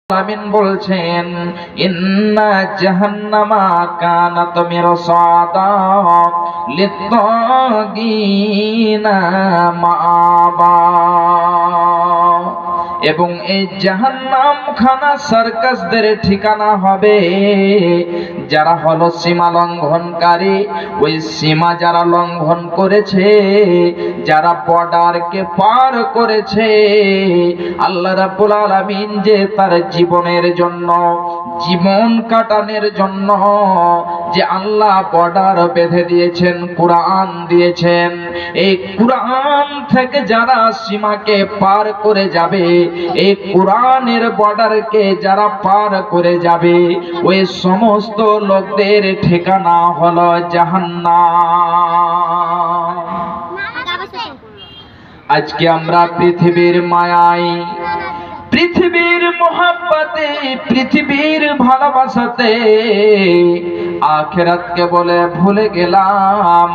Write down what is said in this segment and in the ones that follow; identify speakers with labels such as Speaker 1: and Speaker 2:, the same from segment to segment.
Speaker 1: আমিন বলছেন ইন্না জাহান্নামা কানাত মিরসাদা লিত্তাগিনা মাআবা। এবং এই জাহান্নাম খানা সার্কাসদের ঠিকানা হবে, যারা হলো সীমা লঙ্ঘনকারী। ওই সীমা যারা লঙ্ঘন করেছে, যারা বর্ডারকে পার করেছে, আল্লাহ রাব্বুল আলামিন যে তার জীবনের জন্য, জীবন কাটানোর জন্য যে আল্লাহ বর্ডার বেঁধে দিয়েছেন, কুরআন দিয়েছেন, এই কুরআন থেকে যারা সীমাকে পার করে যাবে, এই কুরআনের বর্ডারকে যারা পার করে যাবে, ওই সমস্ত লোকদের ঠিকানা হলো জাহান্নাম। আজকে আমরা পৃথিবীর মায়ায়, পৃথিবীর মোহাব্বতে, পৃথিবীর ভালোবাসাতে আখিরাতকে বলে ভুলে গেলাম,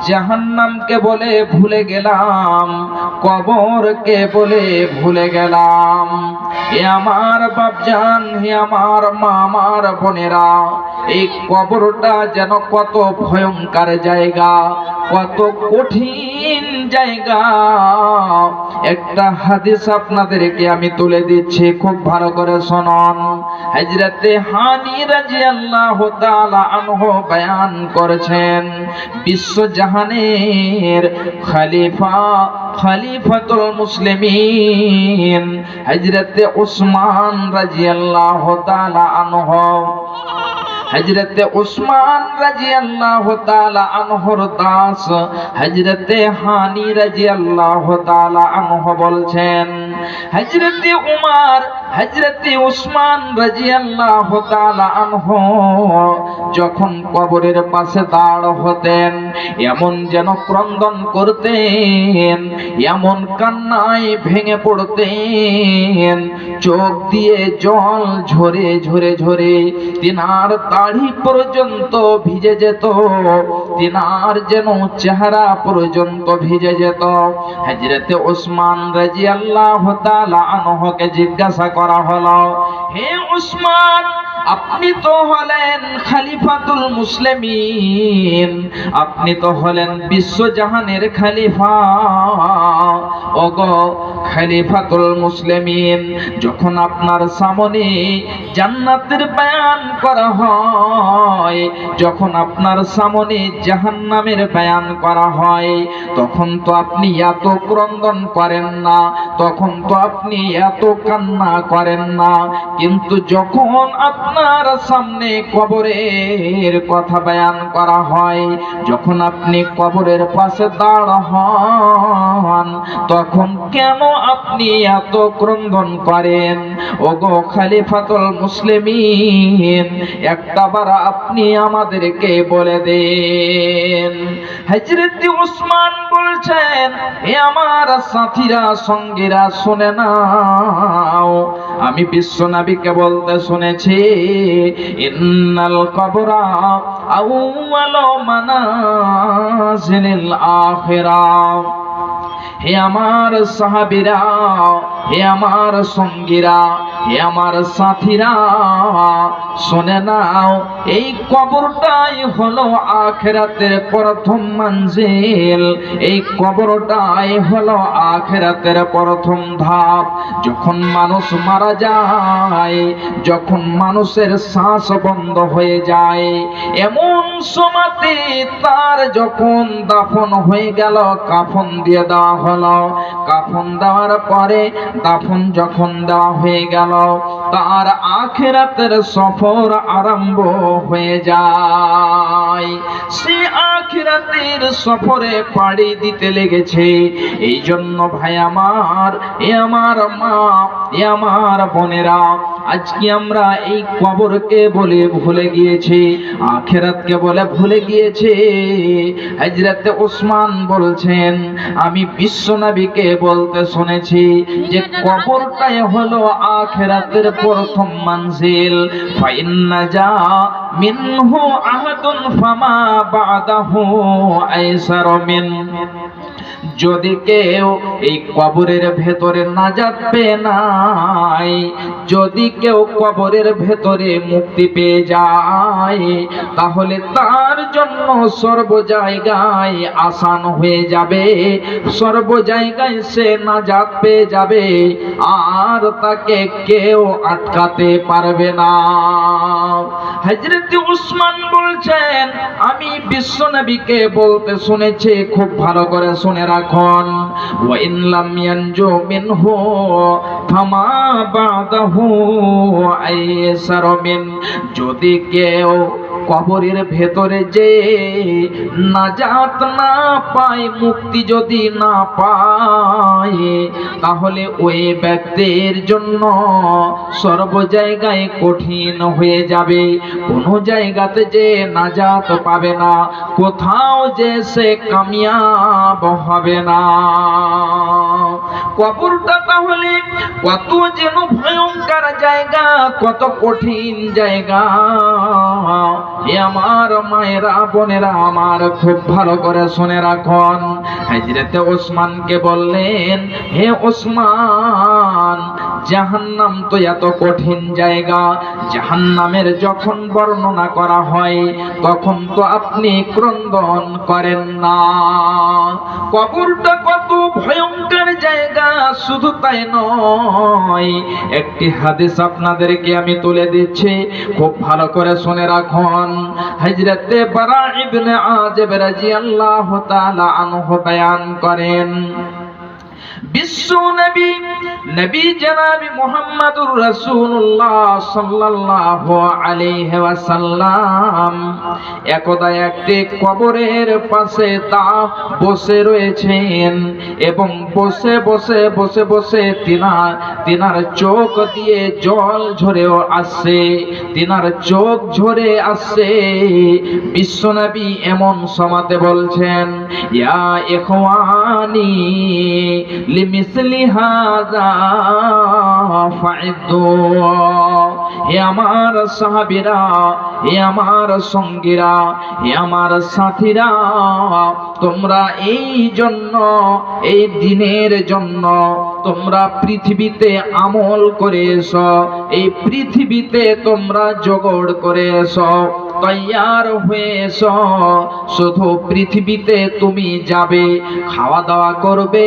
Speaker 1: জাহান্নামকে বলে ভুলে গেলাম, কবরকে বলে ভুলে গেলাম। হে আমার বাপজান, হে আমার মা, আমার বোনেরা, এই কবরটা যেন কত ভয়ঙ্কর জায়গা, কত কঠিন জায়গা। একটা হাদিস আপনাদেরকে আমি তুলে দিচ্ছি, খুব ভালো করে শুনুন। হযরতে হানি রাদিয়াল্লাহু তাআলা আনহু বয়ান করেছেন, বিশ্বজাহানের খলিফাতুল মুসলিমিন হযরতে উসমান রাদিয়াল্লাহু তাআলা আনহু, হযরতে উসমান রাদিয়াল্লাহু তাআলা আনহুর দাস হযরতে হানি রাদিয়াল্লাহু তাআলা আনহু বলছেন, হযরতে উমর, হযরতে উসমান রাদিয়াল্লাহু তাআলা আনহু যখন কবরের পাশে দাঁড় হতেন, এমন যেন ক্রন্দন করতেন, এমন কান্নায় ভেঙে পড়তেন, চোখ দিয়ে জল ঝরে ঝরে ঝরে তিনার দাড়ি পর্যন্ত ভিজে যেত, তিনার যেন চেহারা পর্যন্ত ভিজে যেত। হযরতে উসমান রাদিয়াল্লাহু তাআলা আনহুকে জিজ্ঞাসা করা হলো, হে উসমান, আপনি তো হলেন খলিফাতুল মুসলিমিন, আপনি তো হলেন বিশ্বজাহানের খলিফা। ওগো খলিফাতুল মুসলিমিন, যখন আপনার সামনে জান্নাতের বয়ান করা হয়, যখন আপনার সামনে জাহান্নামের বয়ান করা হয়, তখন তো আপনি এত ক্রন্দন করেন না, তখন তো আপনি এত কান্না করেন না। কিন্তু যখন আপনার সামনে কবরের কথা বয়ান করা হয়, যখন আপনি কবরের পাশে দাঁড় হন, তখন কেন আপনি এত ক্রন্দন করেন? ওগো খলিফাতুল মুসলিমিন, একটাবার আপনি আমাদেরকে বলে দেন। হযরত উসমান বলছেন, হে আমার সাথীরা, সঙ্গীরা, শুনে নাও, আমি বিশ্বনবীকে বলতে শুনেছি, ইন্নাল কবরা আউয়ালু মানাজিলিল আখিরাহ। হে আমার সাহাবীরা, হে আমার সঙ্গীরা, হে আমার সাথীরা, শুনে নাও, এই কবরটাই হলো আখিরাতের প্রথম মঞ্জিল, এই কবরটাই হলো আখিরাতের প্রথম ধাপ। যখন মানুষ মারা যায়, যখন মানুষের শ্বাস বন্ধ হয়ে যায়, এমন সময়তে তার যখন দাফন হয়ে গেল, কাফন দিয়ে দেওয়া হলো, কাফন দেওয়ার পরে, দাফন যখন দেওয়া হয়ে গেল, তার আখিরাতের সফর আরম্ভ হয়ে যায়। সে আখিরাতের সফরে পাড়ি দিতে লেগেছে। এই জন্য ভাই আমার, এ আমার মা, এ আমার বোনেরা, আজকে আমরা এই কবরকে বলে ভুলে গিয়েছি, আখিরাতকে বলে ভুলে গিয়েছি। হযরতে উসমান বলছেন, আমি বিশ্বনবীকে বলতে শুনেছি যে কবরটাই হলো আখিরাতের প্রথম মঞ্জিল। ফাইন্না যা মিনহু আহাদুন ফামা বাদাহু আইসার মিন। যদি কেউ এই কবরের ভেতরে নাজাত পেয়ে নাই, যদি কেউ কবরের ভেতরে মুক্তি পেয়ে যায়, তাহলে তার জন্য সর্ব জায়গায় আসান হয়ে যাবে, সর্ব জায়গায় সে নাজাত পেয়ে যাবে, আর তাকে কেউ আটকাতে পারবে না। হযরত উসমান বলছেন, আমি বিশ্বনবীকে বলতে শুনেছি, খুব ভালো করে শুনে রাখুন, ওয়া ইন লাম ইয়ানজু মিনহু ফামা বাদাহু আইসার মিন, যদি কেউ কবরের ভেতরে যে নাজাত না পায়, মুক্তি যদি না পায়, তাহলে ওই ব্যক্তির জন্য সর্ব জায়গায় কঠিন হয়ে যাবে, কোনো জায়গাতে যে নাজাত পাবে না, কোথাও যে সে কামিয়াব হবে না। কবরটা তাহলে কত যেন ভয়ঙ্কর জায়গা, কত কঠিন জায়গা। হে আমার মায়েরা, বোনেরা আমার, খুব ভালো করে শুনে রাখুন। হযরত ওসমানকে বললেন, হে ওসমান, জাহান্নাম তো এত কঠিন জায়গা, জাহান্নামের যখন বর্ণনা করা হয় তখন তো আপনি ক্রন্দন করেন না। কবরটা কত ভয়ঙ্কর জায়গা, শুধু তাই নয়, একটি হাদিস আপনাদেরকে আমি তুলে দিচ্ছি, খুব ভালো করে শুনে রাখুন। হযরত বারা ইবনে আযিব রাদিয়াল্লাহু তাআলা আনহু বয়ান করেন, বিশ্ব নবী নবী জনাব মুহাম্মদুর রাসূলুল্লাহ সাল্লাল্লাহু আলাইহি ওয়াসাল্লাম একদা একটি কবরের পাশে তা বসে রয়েছেন, এবং বসে বসে বসে বসে তিনার চোখ দিয়ে জল ঝরেও আসছে, তিনার চোখ ঝরে আসছে। বিশ্ব নবী এমন সময়তে বলছেন, ইয়া ইখওয়ানি লিমিসলি হাযা ফাইদু, হে আমার সাহাবীরা, হে আমার সঙ্গীরা, হে আমার সাথীরা, তোমরা এই জন্য, এই দিনের জন্য তোমরা পৃথিবীতে আমল করে এসো, এই পৃথিবীতে তোমরা জোগাড় করে এসো, তৈয়ার হয়ে এসো। শুধু পৃথিবীতে তুমি যাবে, খাওয়া দাওয়া করবে,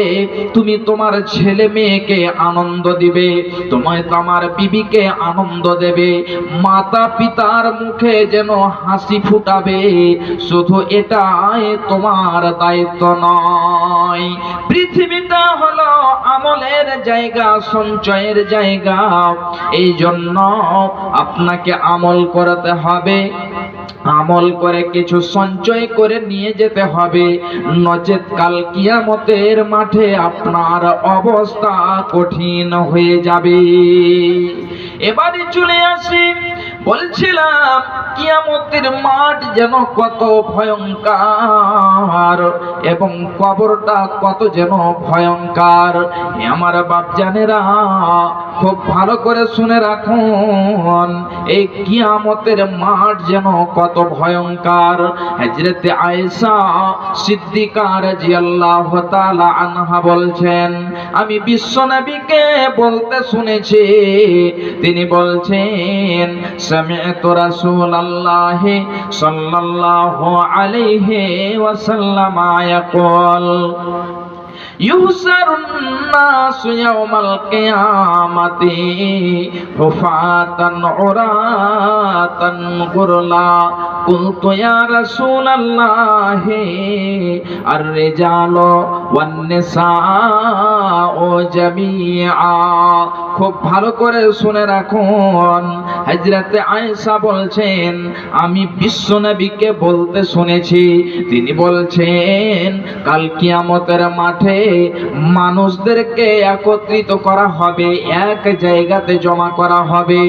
Speaker 1: তুমি তোমার ছেলে মেয়েকে আনন্দ দিবে, তোমায় তোমার বিবিকে আনন্দ দেবে, মাতা পিতার মুখে যেন হাসি ফুটাবে, শুধু এটাই তোমার দায়িত্ব নয়। পৃথিবীটা হলো আমলের জায়গা, সঞ্চয়ের জায়গা, এই জন্য আপনাকে আমল করতে হবে, আমল করে কিছু সঞ্চয় করে নিয়ে যেতে হবে, নচেৎ কাল কিয়ামতের মাঠে আপনার অবস্থা কঠিন হয়ে যাবে। এবারে চলে আসি, বলছিলাম কিয়ামতের মাঠ যেন কত ভয়ঙ্কর, এবং কবরটা কত যেন ভয়ঙ্কর। আমার বাপজানেরা, খুব ভালো করে শুনে রাখুন, এই কিয়ামতের মাঠ যেন কত ভয়ঙ্কর। হযরত আয়েশা সিদ্দিকা রাদিয়াল্লাহু তাআলা আনহা বলছেন, আমি বিশ্বনবীকে বলতে শুনেছি, তিনি বলছেন, সামি'তু রাসূলুল্লাহি সাল্লাল্লাহু আলাইহি ওয়াসাল্লাম ইয়াকুল, ইউহসারুন নাসু ইয়াওমাল কিয়ামাতি হুফাতান উরাতান গুরলা, কুলতু ইয়া রাসূলাল্লাহি আর-রিজালু ওয়ান-নিসাউ জামিআ। খুব ভালো করে শুনে রাখুন, হযরত আয়েশা বলছেন, আমি বিশ্বনবীকে বলতে শুনেছি, তিনি বলছেন, কাল কিয়ামতের মাঠে মানুষদেরকে একত্রিত করা হবে, এক জায়গাতে জমা করা হবে,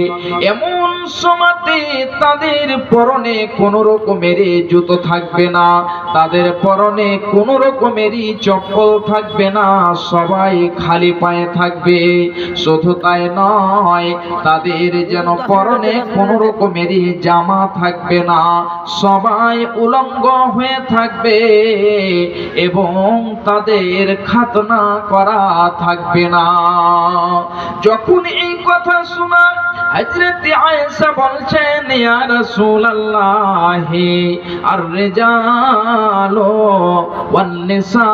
Speaker 1: এমন সমাতে তাদের পরনে কোন রকমের জুতো থাকবে না, তাদের পরনে কোন রকমেরই চপ্পল থাকবে না, সবাই খালি পায়ে থাকবে। শুধু তাই নয়, তাদের যেন পরনে কোন রকমেরই জামা থাকবে না, সবাই উলঙ্গ হয়ে থাকবে এবং তাদের খাতনা করা থাকবে না। যখন এই কথা শোনা হযরত আয়েশা বলছেন, ইয়া রাসূলুল্লাহ আর রিজালু ওয়ান নিসা